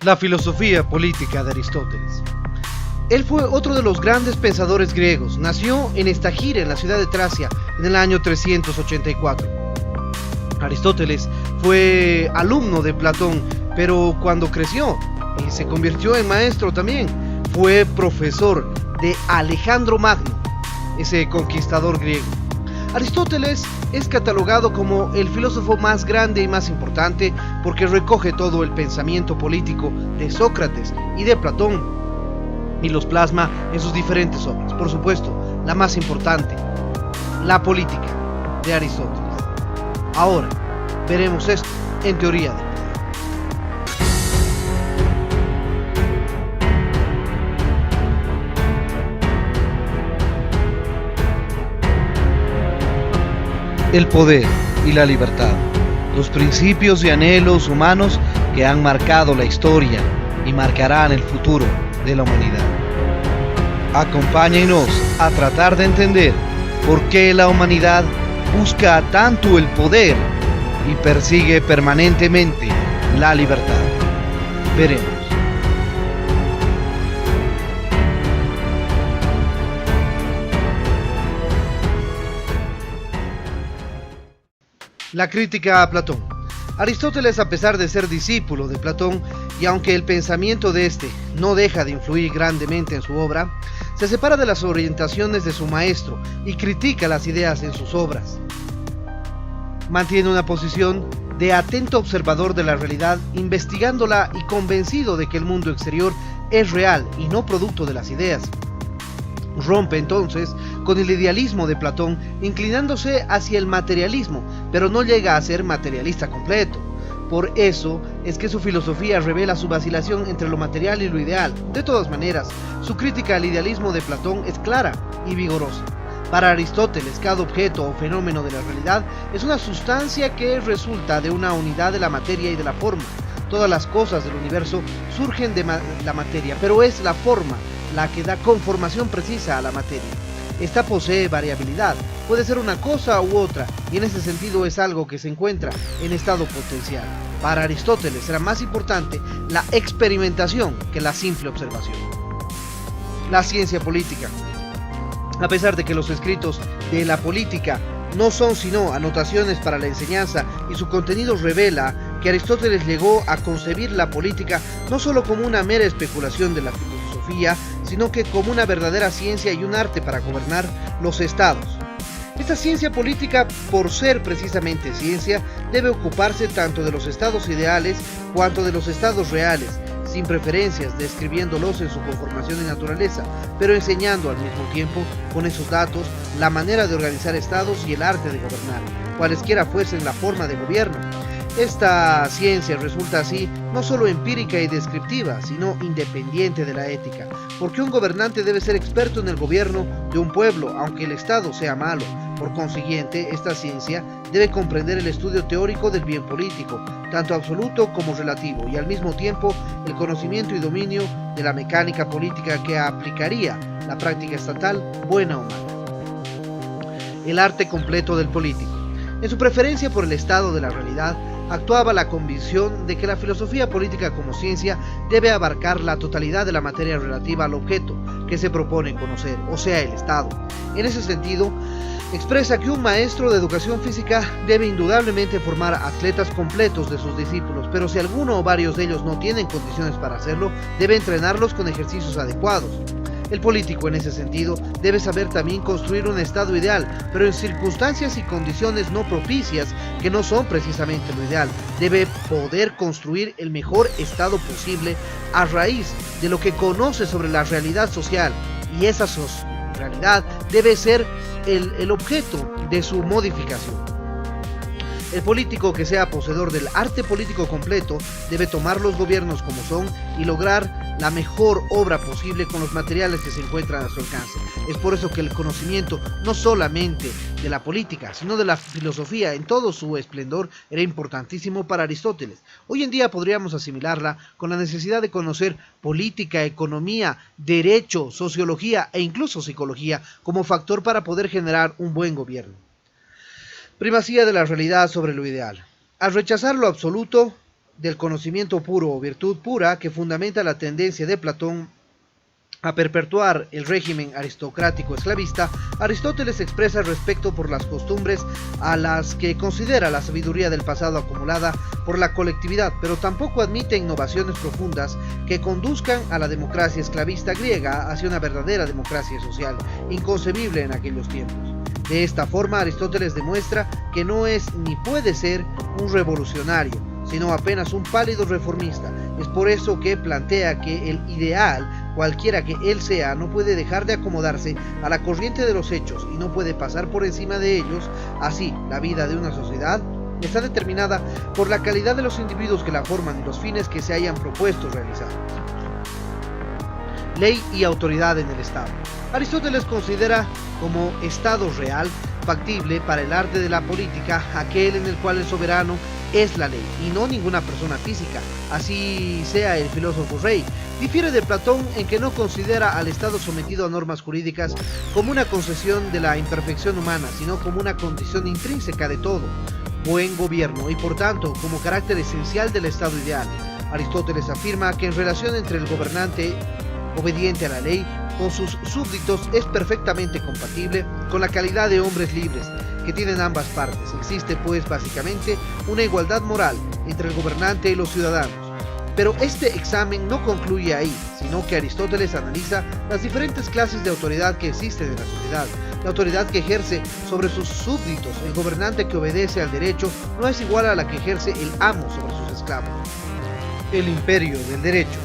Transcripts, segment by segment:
La filosofía política de Aristóteles. Él fue otro de los grandes pensadores griegos. Nació en Estagira, en la ciudad de Tracia, en el año 384. Aristóteles fue alumno de Platón, pero cuando creció y se convirtió en maestro también, fue profesor de Alejandro Magno, ese conquistador griego. Aristóteles es catalogado como el filósofo más grande y más importante porque recoge todo el pensamiento político de Sócrates y de Platón y los plasma en sus diferentes obras. Por supuesto, la más importante, La Política, de Aristóteles. Ahora veremos esto en Teoría del Poder. El poder y la libertad, los principios y anhelos humanos que han marcado la historia y marcarán el futuro de la humanidad. Acompáñenos a tratar de entender por qué la humanidad busca tanto el poder y persigue permanentemente la libertad. Veremos. La crítica a Platón. Aristóteles, a pesar de ser discípulo de Platón, y aunque el pensamiento de este no deja de influir grandemente en su obra, se separa de las orientaciones de su maestro y critica las ideas en sus obras. Mantiene una posición de atento observador de la realidad, investigándola y convencido de que el mundo exterior es real y no producto de las ideas. Rompe entonces con el idealismo de Platón, inclinándose hacia el materialismo, pero no llega a ser materialista completo. Por eso es que su filosofía revela su vacilación entre lo material y lo ideal. De todas maneras, su crítica al idealismo de Platón es clara y vigorosa. Para Aristóteles, cada objeto o fenómeno de la realidad es una sustancia que resulta de una unidad de la materia y de la forma. Todas las cosas del universo surgen de la materia, pero es la forma la que da conformación precisa a la materia. Esta posee variabilidad, puede ser una cosa u otra, y en ese sentido es algo que se encuentra en estado potencial. Para Aristóteles era más importante la experimentación que la simple observación. La ciencia política. A pesar de que los escritos de La Política no son sino anotaciones para la enseñanza y su contenido revela que Aristóteles llegó a concebir la política no solo como una mera especulación de la filosofía, sino que como una verdadera ciencia y un arte para gobernar los estados. Esta ciencia política, por ser precisamente ciencia, debe ocuparse tanto de los estados ideales cuanto de los estados reales, sin preferencias, describiéndolos en su conformación y naturaleza, pero enseñando al mismo tiempo, con esos datos, la manera de organizar estados y el arte de gobernar, cualesquiera fuesen la forma de gobierno. Esta ciencia resulta así no solo empírica y descriptiva, sino independiente de la ética, porque un gobernante debe ser experto en el gobierno de un pueblo, aunque el Estado sea malo. Por consiguiente, esta ciencia debe comprender el estudio teórico del bien político, tanto absoluto como relativo, y al mismo tiempo el conocimiento y dominio de la mecánica política que aplicaría la práctica estatal, buena o mala. El arte completo del político. En su preferencia por el estado de la realidad, actuaba la convicción de que la filosofía política como ciencia debe abarcar la totalidad de la materia relativa al objeto que se propone conocer, o sea, el Estado. En ese sentido, expresa que un maestro de educación física debe indudablemente formar atletas completos de sus discípulos, pero si alguno o varios de ellos no tienen condiciones para hacerlo, debe entrenarlos con ejercicios adecuados. El político, en ese sentido, debe saber también construir un estado ideal, pero en circunstancias y condiciones no propicias, que no son precisamente lo ideal. Debe poder construir el mejor estado posible a raíz de lo que conoce sobre la realidad social, y esa realidad debe ser el objeto de su modificación. El político que sea poseedor del arte político completo debe tomar los gobiernos como son y lograr la mejor obra posible con los materiales que se encuentran a su alcance. Es por eso que el conocimiento no solamente de la política, sino de la filosofía en todo su esplendor era importantísimo para Aristóteles. Hoy en día podríamos asimilarla con la necesidad de conocer política, economía, derecho, sociología e incluso psicología como factor para poder generar un buen gobierno. Primacía de la realidad sobre lo ideal. Al rechazar lo absoluto, del conocimiento puro o virtud pura que fundamenta la tendencia de Platón a perpetuar el régimen aristocrático esclavista, Aristóteles expresa respeto por las costumbres a las que considera la sabiduría del pasado acumulada por la colectividad, pero tampoco admite innovaciones profundas que conduzcan a la democracia esclavista griega hacia una verdadera democracia social, inconcebible en aquellos tiempos. De esta forma, Aristóteles demuestra que no es ni puede ser un revolucionario, sino apenas un pálido reformista. Es por eso que plantea que el ideal, cualquiera que él sea, no puede dejar de acomodarse a la corriente de los hechos y no puede pasar por encima de ellos. Así, la vida de una sociedad está determinada por la calidad de los individuos que la forman y los fines que se hayan propuesto realizar. Ley y autoridad en el Estado. Aristóteles considera como Estado real, factible para el arte de la política, aquel en el cual el soberano es la ley y no ninguna persona física, así sea el filósofo rey. Difiere de Platón en que no considera al Estado sometido a normas jurídicas como una concesión de la imperfección humana, sino como una condición intrínseca de todo buen gobierno y por tanto como carácter esencial del Estado ideal. Aristóteles afirma que en relación entre el gobernante obediente a la ley con sus súbditos es perfectamente compatible con la calidad de hombres libres que tienen ambas partes. Existe pues básicamente una igualdad moral entre el gobernante y los ciudadanos. Pero este examen no concluye ahí, sino que Aristóteles analiza las diferentes clases de autoridad que existen en la sociedad. La autoridad que ejerce sobre sus súbditos, el gobernante que obedece al derecho, no es igual a la que ejerce el amo sobre sus esclavos. El imperio del derecho.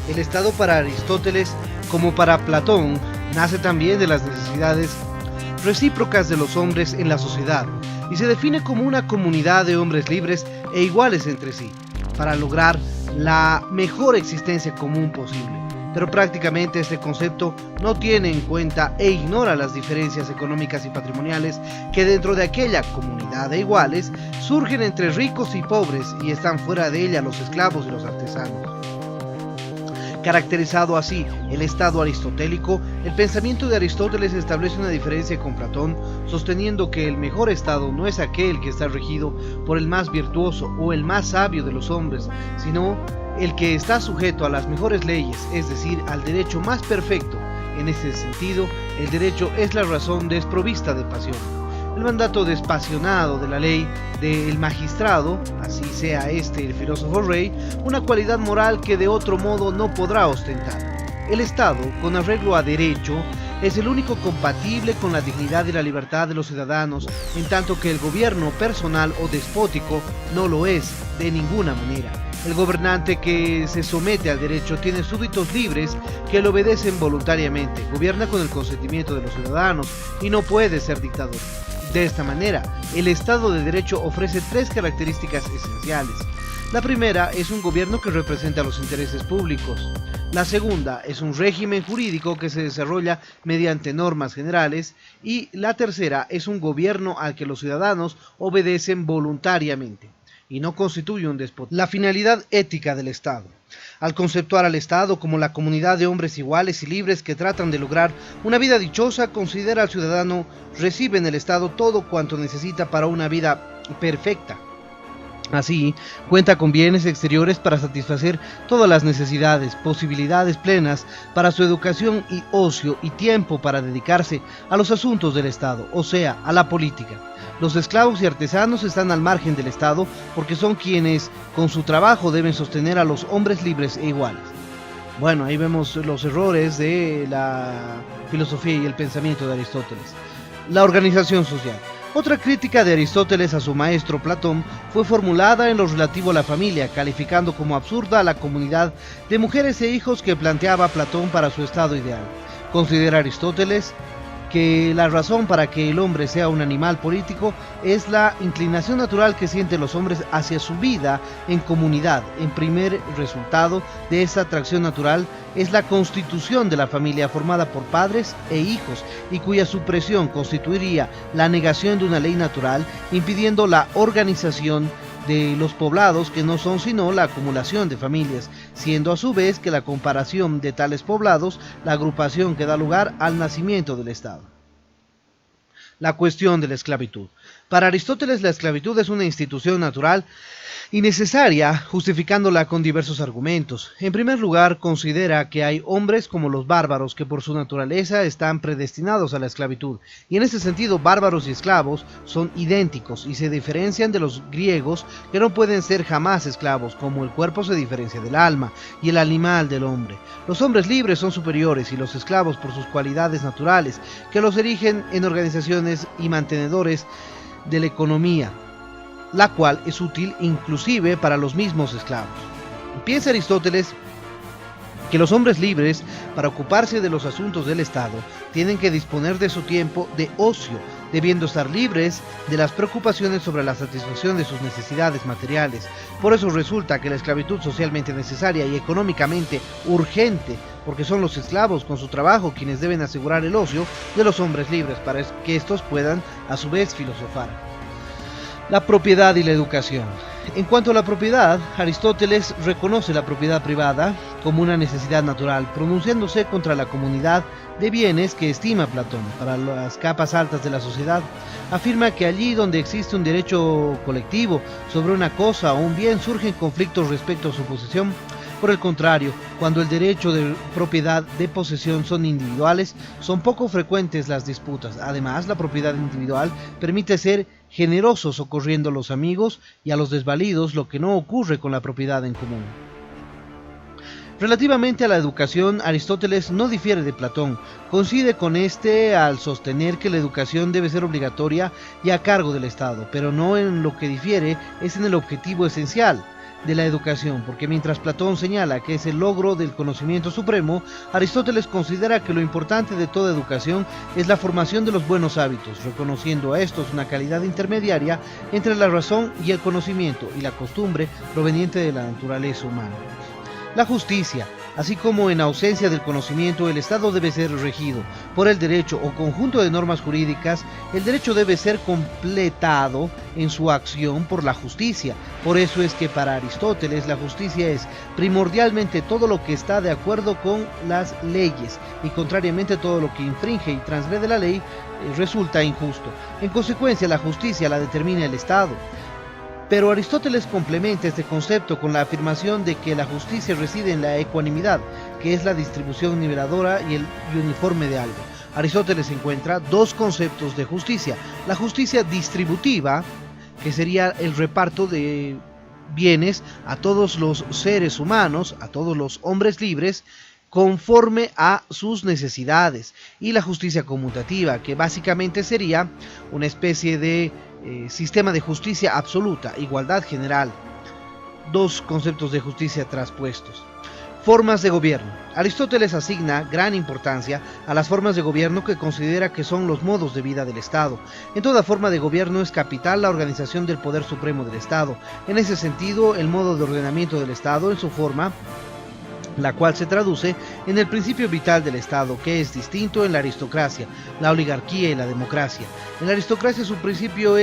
El Estado para Aristóteles, como para Platón, nace también de las necesidades recíprocas de los hombres en la sociedad y se define como una comunidad de hombres libres e iguales entre sí, para lograr la mejor existencia común posible. Pero prácticamente este concepto no tiene en cuenta e ignora las diferencias económicas y patrimoniales que dentro de aquella comunidad de iguales surgen entre ricos y pobres y están fuera de ella los esclavos y los artesanos. Caracterizado así el Estado aristotélico, el pensamiento de Aristóteles establece una diferencia con Platón, sosteniendo que el mejor Estado no es aquel que está regido por el más virtuoso o el más sabio de los hombres, sino el que está sujeto a las mejores leyes, es decir, al derecho más perfecto. En ese sentido, el derecho es la razón desprovista de pasión. El mandato despasionado de la ley del magistrado, así sea este el filósofo rey, una cualidad moral que de otro modo no podrá ostentar. El Estado, con arreglo a derecho, es el único compatible con la dignidad y la libertad de los ciudadanos, en tanto que el gobierno personal o despótico no lo es de ninguna manera. El gobernante que se somete al derecho tiene súbditos libres que le obedecen voluntariamente, gobierna con el consentimiento de los ciudadanos y no puede ser dictador. De esta manera, el Estado de Derecho ofrece tres características esenciales. La primera es un gobierno que representa los intereses públicos. La segunda es un régimen jurídico que se desarrolla mediante normas generales. Y la tercera es un gobierno al que los ciudadanos obedecen voluntariamente y no constituye un despotismo. La finalidad ética del Estado. Al conceptuar al Estado como la comunidad de hombres iguales y libres que tratan de lograr una vida dichosa, considera al ciudadano recibe en el Estado todo cuanto necesita para una vida perfecta. Así, cuenta con bienes exteriores para satisfacer todas las necesidades, posibilidades plenas para su educación y ocio y tiempo para dedicarse a los asuntos del Estado, o sea, a la política. Los esclavos y artesanos están al margen del Estado porque son quienes con su trabajo deben sostener a los hombres libres e iguales. Bueno, ahí vemos los errores de la filosofía y el pensamiento de Aristóteles. La organización social. Otra crítica de Aristóteles a su maestro Platón fue formulada en lo relativo a la familia, calificando como absurda a la comunidad de mujeres e hijos que planteaba Platón para su estado ideal. Considera Aristóteles que la razón para que el hombre sea un animal político es la inclinación natural que sienten los hombres hacia su vida en comunidad. En primer resultado de esa atracción natural es la constitución de la familia formada por padres e hijos y cuya supresión constituiría la negación de una ley natural, impidiendo la organización de los poblados que no son sino la acumulación de familias, siendo a su vez que la comparación de tales poblados la agrupación que da lugar al nacimiento del Estado. La cuestión de la esclavitud. Para Aristóteles la esclavitud es una institución natural innecesaria, justificándola con diversos argumentos. En primer lugar, considera que hay hombres como los bárbaros que por su naturaleza están predestinados a la esclavitud, y en ese sentido bárbaros y esclavos son idénticos y se diferencian de los griegos, que no pueden ser jamás esclavos, como el cuerpo se diferencia del alma y el animal del hombre. Los hombres libres son superiores y los esclavos por sus cualidades naturales, que los erigen en organizaciones y mantenedores de la economía, la cual es útil inclusive para los mismos esclavos. Piensa Aristóteles que los hombres libres, para ocuparse de los asuntos del Estado, tienen que disponer de su tiempo de ocio, debiendo estar libres de las preocupaciones sobre la satisfacción de sus necesidades materiales. Por eso resulta que la esclavitud socialmente necesaria y económicamente urgente, porque son los esclavos con su trabajo quienes deben asegurar el ocio de los hombres libres para que estos puedan a su vez filosofar. La propiedad y la educación. En cuanto a la propiedad, Aristóteles reconoce la propiedad privada como una necesidad natural, pronunciándose contra la comunidad de bienes que estima Platón para las capas altas de la sociedad. Afirma que allí donde existe un derecho colectivo sobre una cosa o un bien surgen conflictos respecto a su posesión. Por el contrario, cuando el derecho de propiedad de posesión son individuales, son poco frecuentes las disputas. Además, la propiedad individual permite ser generoso socorriendo a los amigos y a los desvalidos, lo que no ocurre con la propiedad en común. Relativamente a la educación, Aristóteles no difiere de Platón. Coincide con este al sostener que la educación debe ser obligatoria y a cargo del Estado, pero no en lo que difiere es en el objetivo esencial de la educación, porque mientras Platón señala que es el logro del conocimiento supremo, Aristóteles considera que lo importante de toda educación es la formación de los buenos hábitos, reconociendo a estos una calidad intermediaria entre la razón y el conocimiento y la costumbre proveniente de la naturaleza humana. La justicia. Así como en ausencia del conocimiento, el Estado debe ser regido por el derecho o conjunto de normas jurídicas, el derecho debe ser completado en su acción por la justicia. Por eso es que para Aristóteles la justicia es primordialmente todo lo que está de acuerdo con las leyes y contrariamente todo lo que infringe y transgrede la ley resulta injusto. En consecuencia, la justicia la determina el Estado. Pero Aristóteles complementa este concepto con la afirmación de que la justicia reside en la ecuanimidad, que es la distribución niveladora y uniforme de algo. Aristóteles encuentra dos conceptos de justicia: la justicia distributiva, que sería el reparto de bienes a todos los seres humanos, a todos los hombres libres, conforme a sus necesidades, y la justicia conmutativa, que básicamente sería una especie de sistema de justicia absoluta, igualdad general. Dos conceptos de justicia traspuestos. Formas de gobierno. Aristóteles asigna gran importancia a las formas de gobierno que considera que son los modos de vida del Estado. En toda forma de gobierno es capital la organización del poder supremo del Estado. En ese sentido, el modo de ordenamiento del Estado en su forma, la cual se traduce en el principio vital del Estado, que es distinto en la aristocracia, la oligarquía y la democracia. En la aristocracia su principio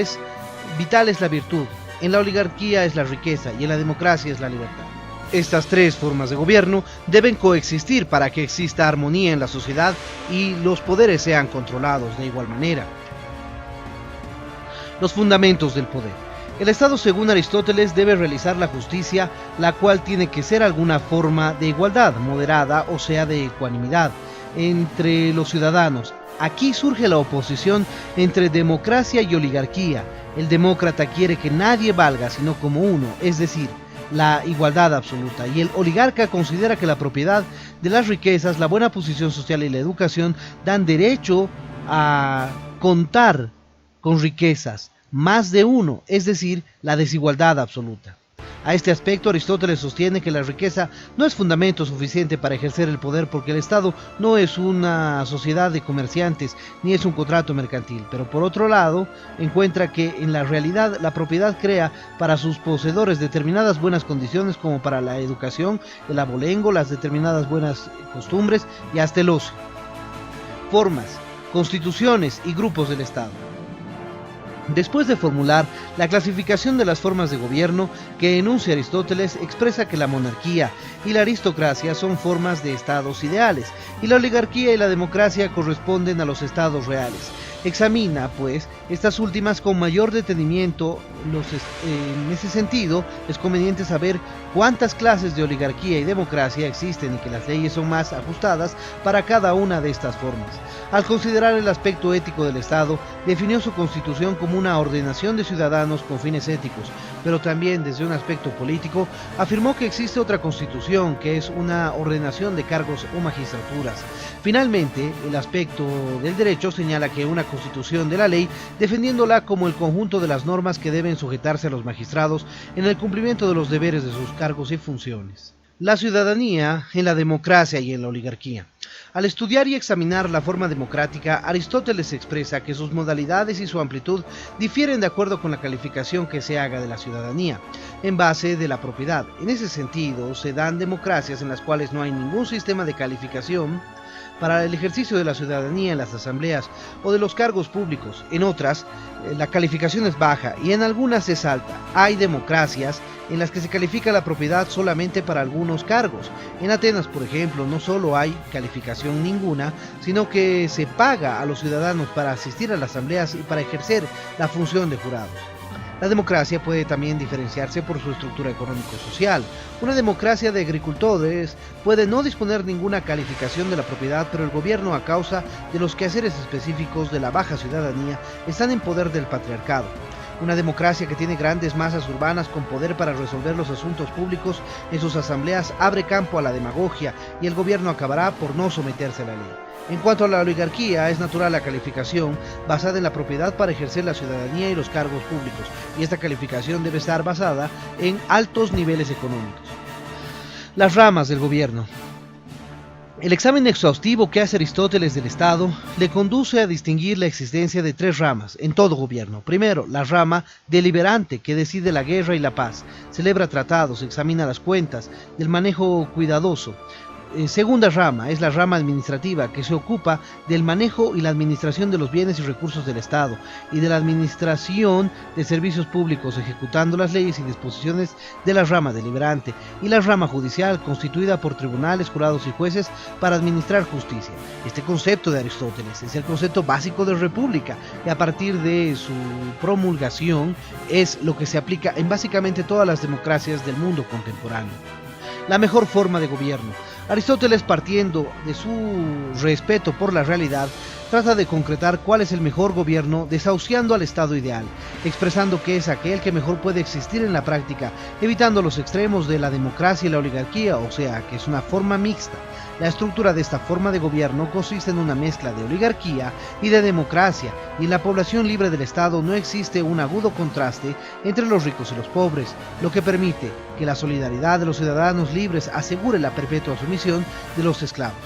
vital es la virtud, en la oligarquía es la riqueza y en la democracia es la libertad. Estas tres formas de gobierno deben coexistir para que exista armonía en la sociedad y los poderes sean controlados de igual manera. Los fundamentos del poder. El Estado, según Aristóteles, debe realizar la justicia, la cual tiene que ser alguna forma de igualdad moderada, o sea, de ecuanimidad, entre los ciudadanos. Aquí surge la oposición entre democracia y oligarquía. El demócrata quiere que nadie valga sino como uno, es decir, la igualdad absoluta, y el oligarca considera que la propiedad de las riquezas, la buena posición social y la educación dan derecho a contar con riquezas, más de uno, es decir, la desigualdad absoluta. A este aspecto, Aristóteles sostiene que la riqueza no es fundamento suficiente para ejercer el poder, porque el Estado no es una sociedad de comerciantes ni es un contrato mercantil, pero por otro lado encuentra que en la realidad la propiedad crea para sus poseedores determinadas buenas condiciones, como para la educación, el abolengo, las determinadas buenas costumbres y hasta el ocio. Formas, constituciones y grupos del Estado. Después de formular la clasificación de las formas de gobierno que enuncia Aristóteles, expresa que la monarquía y la aristocracia son formas de estados ideales, y la oligarquía y la democracia corresponden a los estados reales. Examina, pues, estas últimas con mayor detenimiento. En ese sentido, es conveniente saber cuántas clases de oligarquía y democracia existen y que las leyes son más ajustadas para cada una de estas formas. Al considerar el aspecto ético del Estado, definió su constitución como una ordenación de ciudadanos con fines éticos, pero también desde un aspecto político, afirmó que existe otra constitución, que es una ordenación de cargos o magistraturas. Finalmente, el aspecto del derecho señala que una constitución de la ley, defendiéndola como el conjunto de las normas que deben sujetarse a los magistrados en el cumplimiento de los deberes de sus cargos y funciones. La ciudadanía en la democracia y en la oligarquía. Al estudiar y examinar la forma democrática, Aristóteles expresa que sus modalidades y su amplitud difieren de acuerdo con la calificación que se haga de la ciudadanía, en base de la propiedad. En ese sentido, se dan democracias en las cuales no hay ningún sistema de calificación para el ejercicio de la ciudadanía en las asambleas o de los cargos públicos. En otras, la calificación es baja y en algunas es alta. Hay democracias en las que se califica la propiedad solamente para algunos cargos. En Atenas, por ejemplo, no solo hay calificación ninguna, sino que se paga a los ciudadanos para asistir a las asambleas y para ejercer la función de jurados. La democracia puede también diferenciarse por su estructura económico-social. Una democracia de agricultores puede no disponer ninguna calificación de la propiedad, pero el gobierno, a causa de los quehaceres específicos de la baja ciudadanía, están en poder del patriarcado. Una democracia que tiene grandes masas urbanas con poder para resolver los asuntos públicos en sus asambleas abre campo a la demagogia y el gobierno acabará por no someterse a la ley. En cuanto a la oligarquía, es natural la calificación basada en la propiedad para ejercer la ciudadanía y los cargos públicos, y esta calificación debe estar basada en altos niveles económicos. Las ramas del gobierno. El examen exhaustivo que hace Aristóteles del Estado le conduce a distinguir la existencia de tres ramas en todo gobierno. Primero, la rama deliberante, que decide la guerra y la paz, celebra tratados, examina las cuentas, del manejo cuidadoso. Segunda rama es la rama administrativa, que se ocupa del manejo y la administración de los bienes y recursos del Estado y de la administración de servicios públicos, ejecutando las leyes y disposiciones de la rama deliberante, y la rama judicial, constituida por tribunales, jurados y jueces para administrar justicia. Este concepto de Aristóteles es el concepto básico de república, y a partir de su promulgación es lo que se aplica en básicamente todas las democracias del mundo contemporáneo. La mejor forma de gobierno. Aristóteles, partiendo de su respeto por la realidad, trata de concretar cuál es el mejor gobierno, desahuciando al estado ideal, expresando que es aquel que mejor puede existir en la práctica, evitando los extremos de la democracia y la oligarquía, o sea, que es una forma mixta. La estructura de esta forma de gobierno consiste en una mezcla de oligarquía y de democracia, y en la población libre del Estado no existe un agudo contraste entre los ricos y los pobres, lo que permite que la solidaridad de los ciudadanos libres asegure la perpetua sumisión de los esclavos.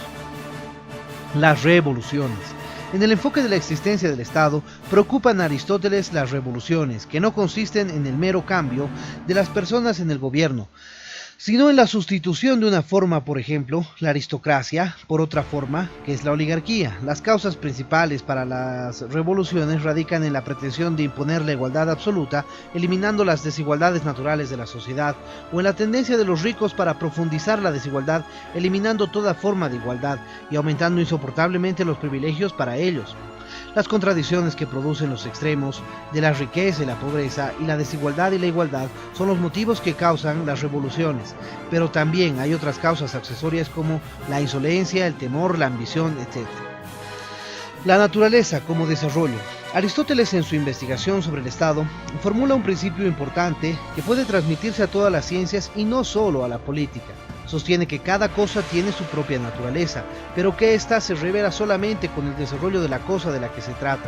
Las revoluciones. En el enfoque de la existencia del Estado, preocupan a Aristóteles las revoluciones, que no consisten en el mero cambio de las personas en el gobierno, sino en la sustitución de una forma, por ejemplo, la aristocracia, por otra forma, que es la oligarquía. Las causas principales para las revoluciones radican en la pretensión de imponer la igualdad absoluta, eliminando las desigualdades naturales de la sociedad, o en la tendencia de los ricos para profundizar la desigualdad, eliminando toda forma de igualdad y aumentando insoportablemente los privilegios para ellos. Las contradicciones que producen los extremos de la riqueza y la pobreza y la desigualdad y la igualdad son los motivos que causan las revoluciones, pero también hay otras causas accesorias como la insolencia, el temor, la ambición, etc. La naturaleza como desarrollo. Aristóteles, en su investigación sobre el Estado, formula un principio importante que puede transmitirse a todas las ciencias y no solo a la política. Sostiene que cada cosa tiene su propia naturaleza, pero que ésta se revela solamente con el desarrollo de la cosa de la que se trata.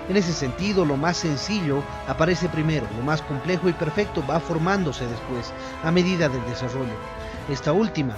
En ese sentido, lo más sencillo aparece primero, lo más complejo y perfecto va formándose después, a medida del desarrollo. Esta última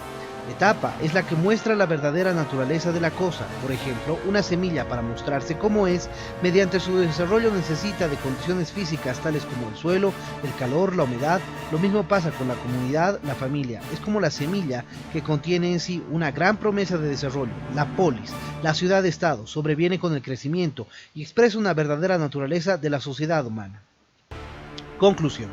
etapa es la que muestra la verdadera naturaleza de la cosa. Por ejemplo, una semilla, para mostrarse cómo es, mediante su desarrollo necesita de condiciones físicas tales como el suelo, el calor, la humedad. Lo mismo pasa con la comunidad, la familia. Es como la semilla que contiene en sí una gran promesa de desarrollo. La polis, la ciudad-estado, sobreviene con el crecimiento y expresa una verdadera naturaleza de la sociedad humana. Conclusión.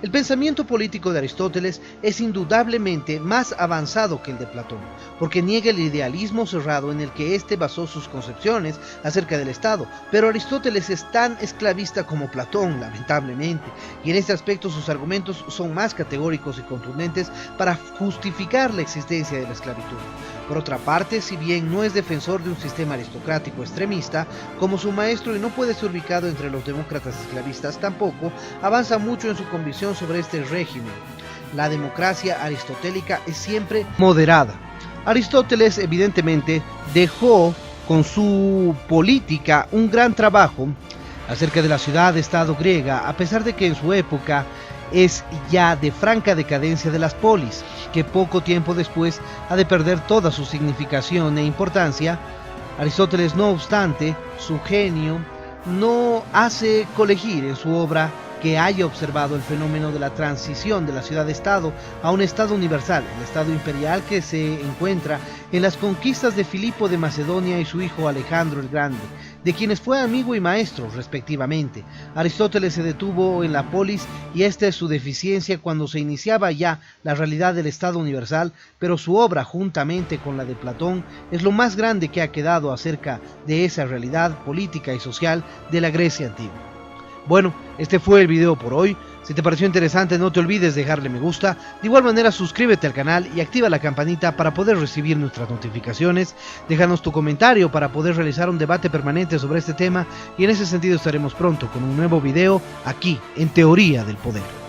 El pensamiento político de Aristóteles es indudablemente más avanzado que el de Platón, porque niega el idealismo cerrado en el que éste basó sus concepciones acerca del Estado, pero Aristóteles es tan esclavista como Platón, lamentablemente, y en este aspecto sus argumentos son más categóricos y contundentes para justificar la existencia de la esclavitud. Por otra parte, si bien no es defensor de un sistema aristocrático extremista, como su maestro y no puede ser ubicado entre los demócratas esclavistas, tampoco avanza mucho en su convicción sobre este régimen. La democracia aristotélica es siempre moderada. Aristóteles evidentemente dejó con su política un gran trabajo acerca de la ciudad-estado griega, a pesar de que en su época es ya de franca decadencia de las polis, que poco tiempo después ha de perder toda su significación e importancia. Aristóteles, no obstante, su genio no hace colegir en su obra que haya observado el fenómeno de la transición de la ciudad-estado a un estado universal, el estado imperial que se encuentra en las conquistas de Filipo de Macedonia y su hijo Alejandro el Grande, de quienes fue amigo y maestro respectivamente. Aristóteles se detuvo en la polis y esta es su deficiencia cuando se iniciaba ya la realidad del estado universal, pero su obra, juntamente con la de Platón, es lo más grande que ha quedado acerca de esa realidad política y social de la Grecia antigua. Bueno, este fue el video por hoy. Si te pareció interesante, no te olvides dejarle me gusta. De igual manera, suscríbete al canal y activa la campanita para poder recibir nuestras notificaciones. Déjanos tu comentario para poder realizar un debate permanente sobre este tema y en ese sentido estaremos pronto con un nuevo video aquí en Teoría del Poder.